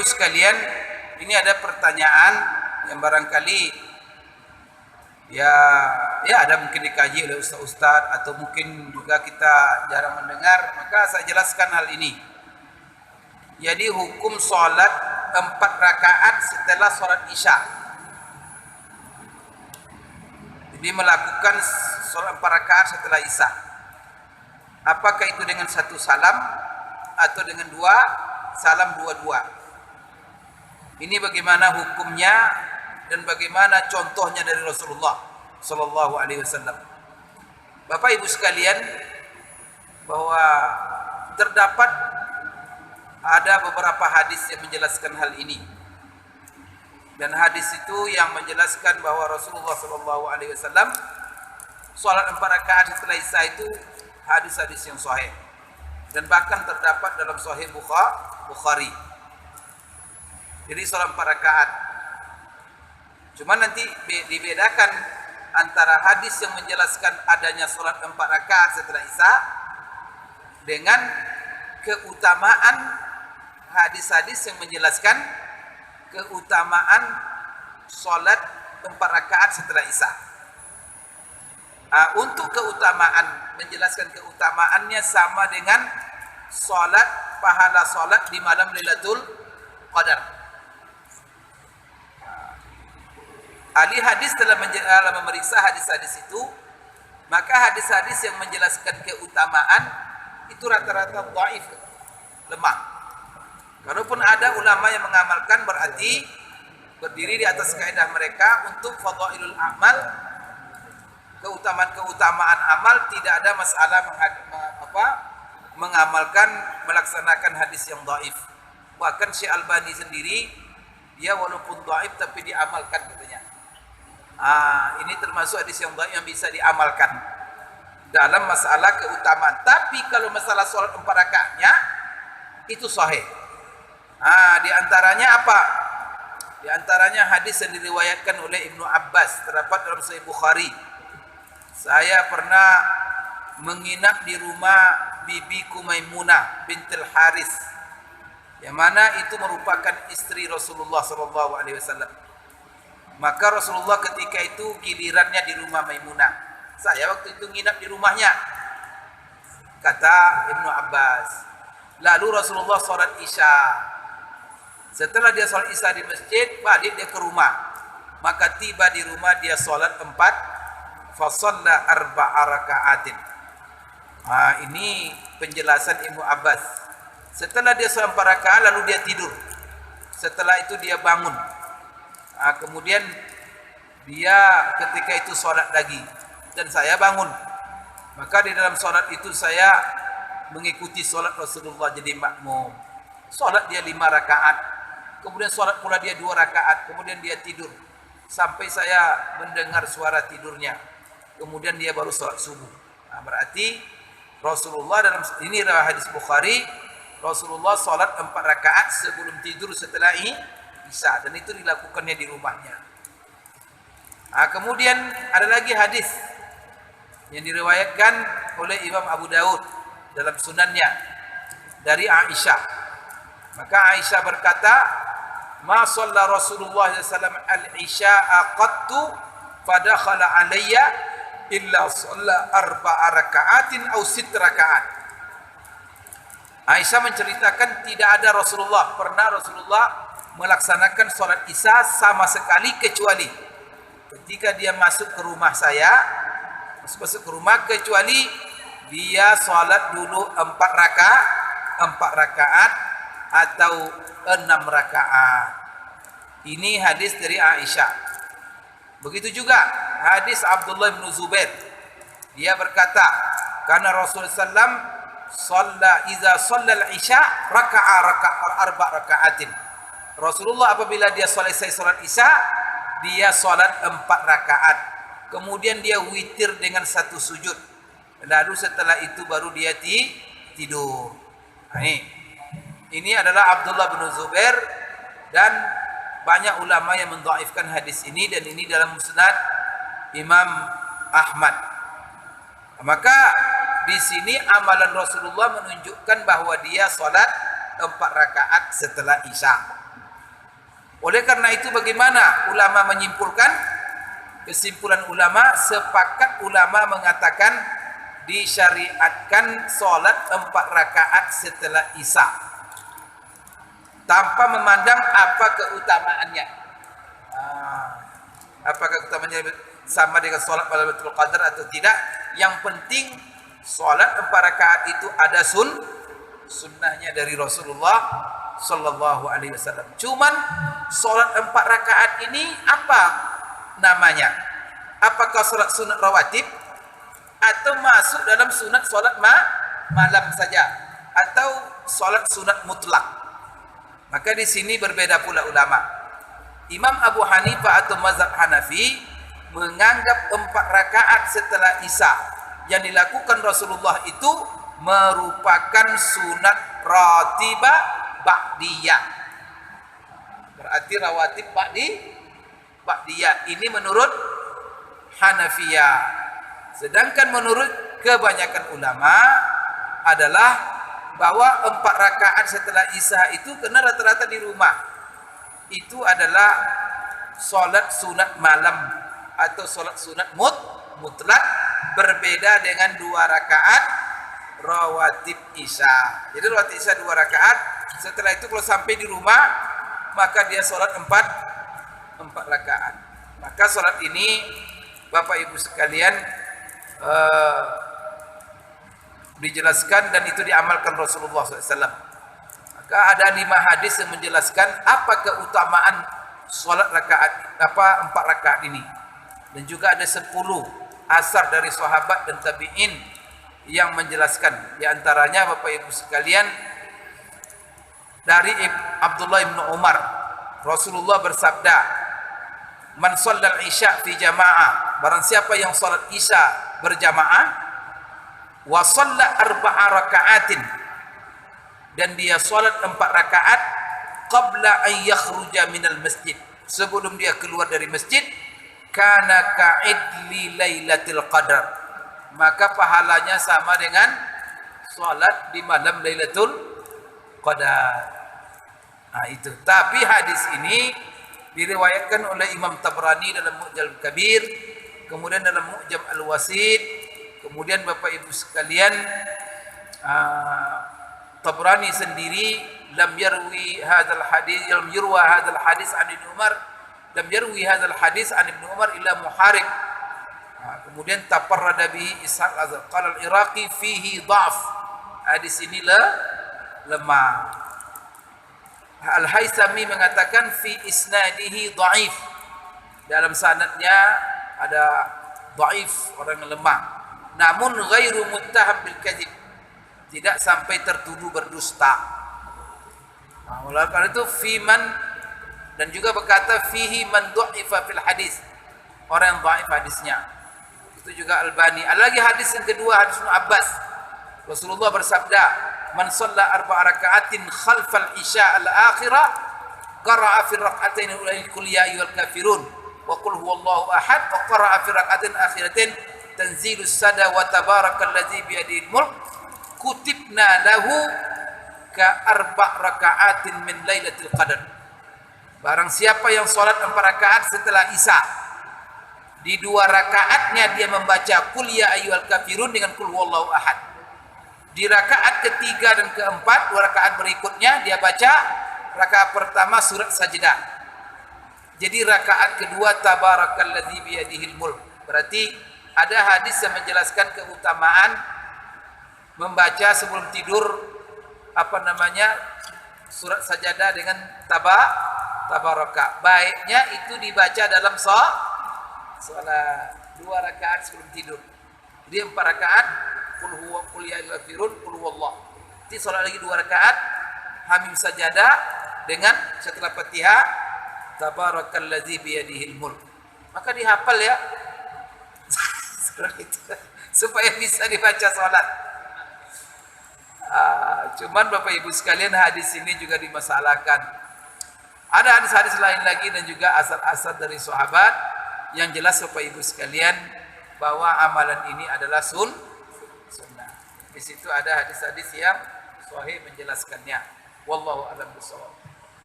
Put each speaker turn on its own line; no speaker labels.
Ibu sekalian, ini ada pertanyaan yang barangkali ya ada mungkin dikaji oleh ustaz-ustaz atau mungkin juga kita jarang mendengar, maka saya jelaskan hal ini. Jadi hukum sholat 4 rakaat setelah sholat isya. Jadi melakukan sholat 4 rakaat setelah isya. Apakah itu dengan 1 salam atau dengan 2 salam dua-dua? Ini bagaimana hukumnya dan bagaimana contohnya dari Rasulullah Sallallahu Alaihi Wasallam. Bapak Ibu sekalian, bahwa terdapat ada beberapa hadis yang menjelaskan hal ini, dan hadis itu yang menjelaskan bahwa Rasulullah Sallallahu Alaihi Wasallam sholat 4 rakaat setelah isya itu hadis-hadis yang sahih, dan bahkan terdapat dalam Sahih Bukhari. Jadi sholat 4 rakaat. Cuma nanti dibedakan antara hadis yang menjelaskan adanya sholat 4 rakaat setelah isya dengan keutamaan hadis-hadis yang menjelaskan keutamaan sholat 4 rakaat setelah isya. Untuk keutamaan, menjelaskan keutamaannya sama dengan sholat, pahala sholat di malam Lailatul Qadar. Ahli hadis dalam memeriksa hadis-hadis itu, maka hadis-hadis yang menjelaskan keutamaan itu rata-rata dhaif, lemah. Kalaupun ada ulama yang mengamalkan, berarti berdiri di atas kaidah mereka untuk fadhailul amal, keutamaan amal, tidak ada masalah mengamalkan, melaksanakan hadis yang dhaif. Bahkan Syekh Albani sendiri, dia walaupun dhaif tapi diamalkan katanya. Ini termasuk hadis yang dhaif yang bisa diamalkan dalam masalah keutamaan. Tapi kalau masalah sholat 4 rakaatnya itu sahih. Di antaranya apa? Di antaranya hadis yang diriwayatkan oleh Ibnu Abbas, terdapat dalam Sahih Bukhari. Saya pernah menginap di rumah bibiku Maimunah bintil Haris, yang mana itu merupakan istri Rasulullah SAW. Maka Rasulullah ketika itu gilirannya di rumah Maimunah. Saya waktu itu nginap di rumahnya. Kata Ibnu Abbas. Lalu Rasulullah sholat isya. Setelah dia sholat isya di masjid, balik dia ke rumah. Maka tiba di rumah dia sholat 4. Fasalla 4 raka'atin. Ini penjelasan Ibnu Abbas. Setelah dia sholat 4 rakaat, lalu dia tidur. Setelah itu dia bangun. Kemudian dia ketika itu sholat lagi, dan saya bangun. Maka di dalam sholat itu saya mengikuti sholat Rasulullah, jadi makmum. Sholat dia 5 rakaat, kemudian sholat pula dia 2 rakaat, kemudian dia tidur sampai saya mendengar suara tidurnya. Kemudian dia baru sholat subuh. Berarti Rasulullah dalam ini adalah hadis Bukhari, Rasulullah sholat 4 rakaat sebelum tidur setelah isya, dan itu dilakukannya di rumahnya. Kemudian ada lagi hadis yang diriwayatkan oleh Imam Abu Daud dalam sunannya dari Aisyah. Maka Aisyah berkata, "Ma shalla Rasulullah SAW al-isya'a qattu fadakhala alayya illa shalla 4 raka'atin aw 6 raka'at." Aisyah menceritakan tidak ada Rasulullah melaksanakan sholat isya sama sekali, kecuali ketika dia masuk ke rumah saya, kecuali dia sholat dulu 4 rakaat atau 6 rakaat. Ini hadis dari Aisyah. Begitu juga hadis Abdullah bin Zubair. Dia berkata, karena Rasulullah SAW iza shalla al-isya raka'a 4 raka'atin. Rasulullah apabila dia selesai sholat isya, dia sholat 4 rakaat. Kemudian dia witir dengan 1 sujud. Lalu setelah itu baru dia tidur. Ini adalah Abdullah bin Zubair, dan banyak ulama yang mendhaifkan hadis ini, dan ini dalam musnad Imam Ahmad. Maka di sini amalan Rasulullah menunjukkan bahwa dia sholat 4 rakaat setelah isya. Oleh karena itu bagaimana ulama menyimpulkan? Kesimpulan ulama, sepakat ulama mengatakan disyariatkan solat 4 rakaat setelah Isya tanpa memandang apa keutamaannya. Apakah keutamaannya sama dengan solat pada Lailatul Qadar atau tidak? Yang penting solat 4 rakaat itu ada sunnahnya dari Rasulullah sallallahu alaihi wasallam. Cuman solat 4 rakaat ini apa namanya? Apakah solat sunat rawatib atau masuk dalam sunat solat malam saja atau solat sunat mutlak? Maka di sini berbeda pula ulama. Imam Abu Hanifah atau mazhab Hanafi menganggap 4 rakaat setelah Isya yang dilakukan Rasulullah itu merupakan sunat ratibah ba'diyah. Berarti rawatib ba'diyah. Ini menurut Hanafiyah. Sedangkan menurut kebanyakan ulama adalah bahwa 4 rakaat setelah Isya itu kena rata-rata di rumah. Itu adalah solat sunat malam atau solat sunat mutlak, berbeda dengan 2 rakaat rawatib Isya. Jadi rawatib Isya 2 rakaat. Setelah itu kalau sampai di rumah maka dia solat 4 rakaat. Maka solat ini Bapak Ibu sekalian dijelaskan dan itu diamalkan Rasulullah SAW. Maka ada 5 hadis yang menjelaskan apa keutamaan solat rakaat 4 rakaat ini. Dan juga ada 10 asar dari sahabat dan tabi'in yang menjelaskan. Di antaranya Bapak Ibu sekalian dari Abdullah bin Umar, Rasulullah bersabda, "Man shallal isya fi jamaah," barang siapa yang salat Isya berjamaah, wa shalla 4 rakaatin, dan dia salat 4 rakaat qabla an yakhruja minal masjid, sebelum dia keluar dari masjid, kana ka'idli lailatul qadar, maka pahalanya sama dengan salat di malam Lailatul Qadar. Nah itu. Tapi hadis ini diriwayatkan oleh Imam Tabrani dalam Mu'jam Kabir, kemudian dalam Mu'jam Al-Wasit, kemudian Bapak Ibu sekalian Tabrani sendiri lam yarwi hadzal hadis, lam yurwa hadzal hadis an Ibnu Umar, lam yarwi hadzal hadis an Ibnu Umar illa Muharib. Kemudian taparrada bihi Ishaq qala al-Iraqi fihi dha'f. Hadis ini lemah. Al-Haythami mengatakan fi isnadihi dha'if. Dalam sanadnya ada dhaif, orang yang lemah. Namun ghairu muttaham bil kadzib. Tidak sampai tertuduh berdusta. Oleh karena itu fiman, dan juga berkata fihi man dha'ifa fil hadis. Orang yang dhaif hadisnya. Itu juga Albani. Ada lagi hadis yang kedua, hadis Ibnu Abbas. Rasulullah bersabda, "Man shalla 4 raka'atin khalfal isya al-akhirah, qara'a fi rak'atain ul-ula qul ya ayyuhal kafirun wa qul huwallahu ahad, wa qara'a fi rak'atin akhiratin tanzilus sada wa tabarakalladzi bi yadihil mulk, kutibna lahu ka 4 raka'atin min lailatul qadar." Barang siapa yang salat 4 rakaat setelah Isya, di 2 rakaatnya dia membaca qul ya ayyuhal kafirun dengan qul huwallahu ahad. Di rakaat ketiga dan keempat, 2 rakaat berikutnya dia baca rakaat pertama surat Sajdah. Jadi rakaat kedua tabarakalladzi biyadihil mulk. Berarti ada hadis yang menjelaskan keutamaan membaca sebelum tidur surat Sajdah dengan tabaraka. Baiknya itu dibaca dalam salat 2 rakaat sebelum tidur. Jadi 4 rakaat qul huwa qul ya ayyuhal kafirun qul huwallah. Nanti salat lagi 2 rakaat hamim sajadah dengan setelah Fatihah tabarakalladzi biyadihil mulk. Maka dihafal ya. Supaya bisa dibaca salat. Cuman Bapak Ibu sekalian, hadis ini juga dimasalahkan. Ada hadis-hadis lain lagi dan juga asar-asar dari sahabat yang jelas Bapak Ibu sekalian bahwa amalan ini adalah sunnah. Di situ ada hadis-hadis yang sahih menjelaskannya. Wallahu a'lam bishawab.